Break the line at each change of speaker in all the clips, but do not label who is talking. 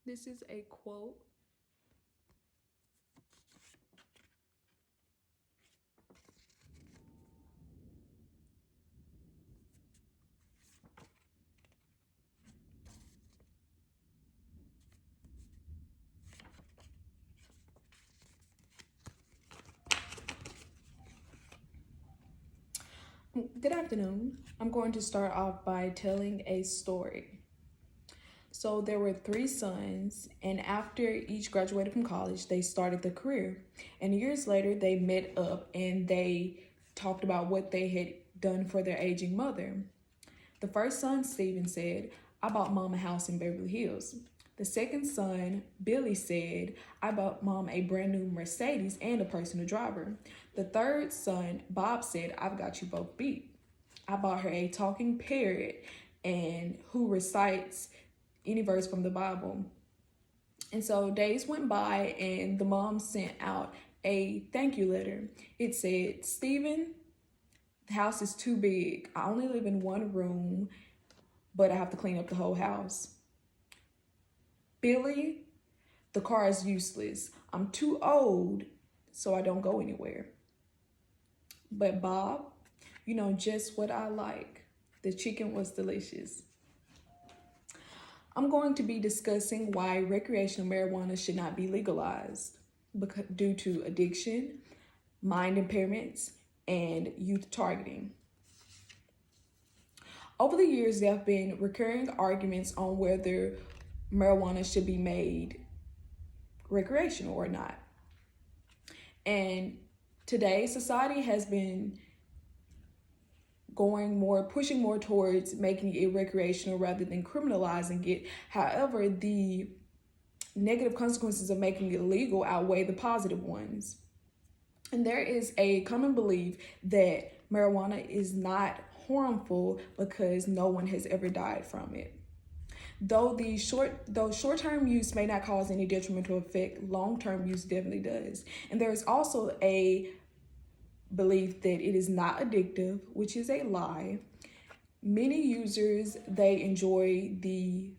This is a quote. Good afternoon. I'm going to start off by telling a story. So there were three sons, and after each graduated from college, they started their career. And years later, they met up and they talked about what they had done for their aging mother. The first son, Stephen, said, I bought mom a house in Beverly Hills. The second son, Billy, said, I bought mom a brand new Mercedes and a personal driver. The third son, Bob, said, I've got you both beat. I bought her a talking parrot and who recites any verse from the Bible. And so days went by and the mom sent out a thank you letter. It said, Stephen, the house is too big. I only live in one room, but I have to clean up the whole house. Billy, the car is useless. I'm too old, so I don't go anywhere. But Bob, you know just what I like. The chicken was delicious. I'm going to be discussing why recreational marijuana should not be legalized due to addiction, mind impairments, and youth targeting. Over the years, there have been recurring arguments on whether marijuana should be made recreational or not. And today, society has been pushing more towards making it recreational rather than criminalizing it. However, the negative consequences of making it legal outweigh the positive ones. And there is a common belief that marijuana is not harmful because no one has ever died from it. Though short-term use may not cause any detrimental effect, long-term use definitely does. And there is also a belief that it is not addictive, which is a lie. Many users, they enjoy the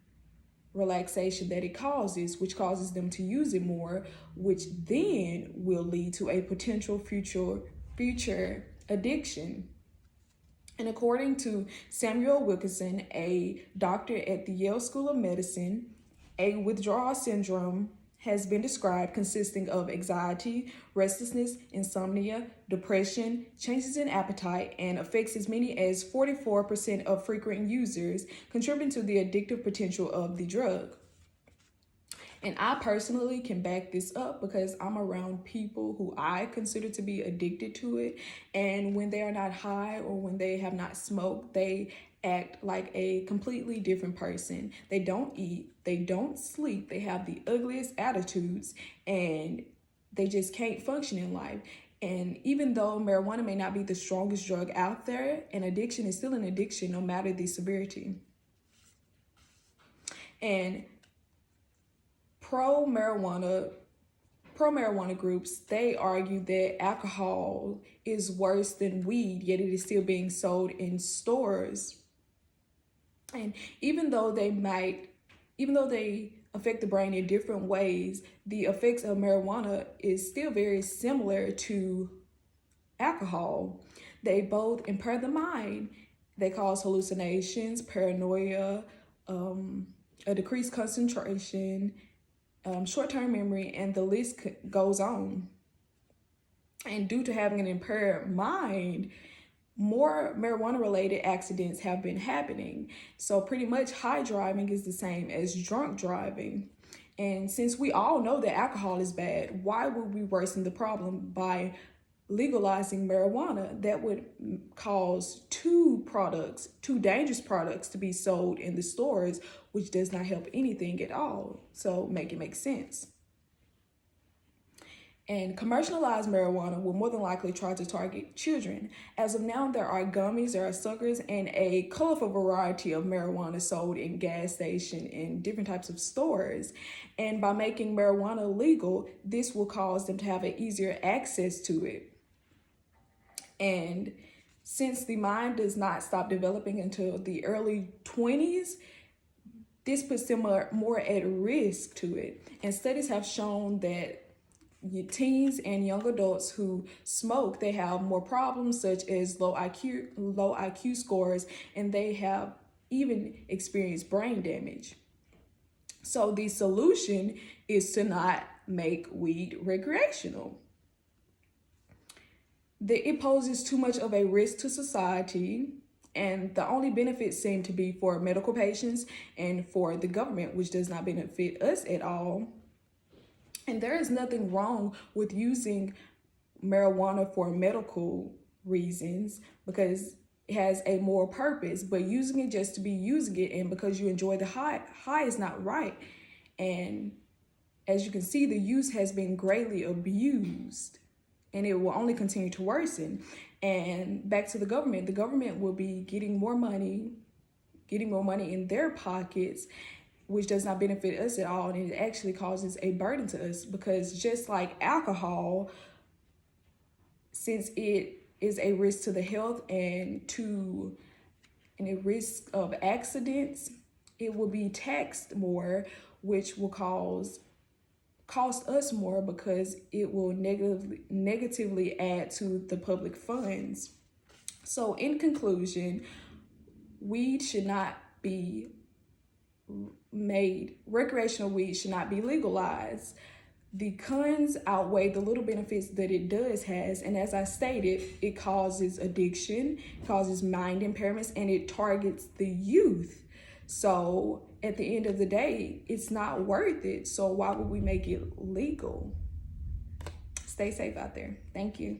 relaxation that it causes, which causes them to use it more, which then will lead to a potential future addiction. And according to Samuel Wilkinson, a doctor at the Yale School of Medicine, a withdrawal syndrome has been described consisting of anxiety, restlessness, insomnia, depression, changes in appetite, and affects as many as 44% of frequent users, contributing to the addictive potential of the drug. And I personally can back this up because I'm around people who I consider to be addicted to it. And when they are not high or when they have not smoked, they act like a completely different person. They don't eat, they don't sleep, they have the ugliest attitudes, and they just can't function in life. And even though marijuana may not be the strongest drug out there, an addiction is still an addiction no matter the severity. And pro marijuana groups, they argue that alcohol is worse than weed, yet it is still being sold in stores. And even though they affect the brain in different ways, the effects of marijuana is still very similar to alcohol. They both impair the mind. They cause hallucinations, paranoia, a decreased concentration, short-term memory, and the list goes on. And due to having an impaired mind, more marijuana-related accidents have been happening. So pretty much high driving is the same as drunk driving. And since we all know that alcohol is bad, why would we worsen the problem by legalizing marijuana? That would cause two dangerous products to be sold in the stores, which does not help anything at all. So make it make sense. And commercialized marijuana will more than likely try to target children. As of now, there are gummies, there are suckers, and a colorful variety of marijuana sold in gas stations and different types of stores. And by making marijuana legal, this will cause them to have an easier access to it. And since the mind does not stop developing until the early 20s, this puts them more at risk to it. And studies have shown that teens and young adults who smoke, they have more problems such as low IQ scores, and they have even experienced brain damage. So the solution is to not make weed recreational. It poses too much of a risk to society, and the only benefits seem to be for medical patients and for the government, which does not benefit us at all. And there is nothing wrong with using marijuana for medical reasons because it has a moral purpose, but using it just to be using it and because you enjoy the high is not right. And as you can see, the use has been greatly abused, and it will only continue to worsen. And back to the government will be getting more money in their pockets, which does not benefit us at all, and it actually causes a burden to us because just like alcohol, since it is a risk to the health and a risk of accidents, it will be taxed more, which will cost us more because it will negatively add to the public funds. So in conclusion, weed should not be recreational weed should not be legalized. The cons outweigh the little benefits that it does has, and as I stated, it causes addiction, causes mind impairments, and it targets the youth. So at the end of the day, it's not worth it. So why would we make it legal? Stay safe out there. Thank you.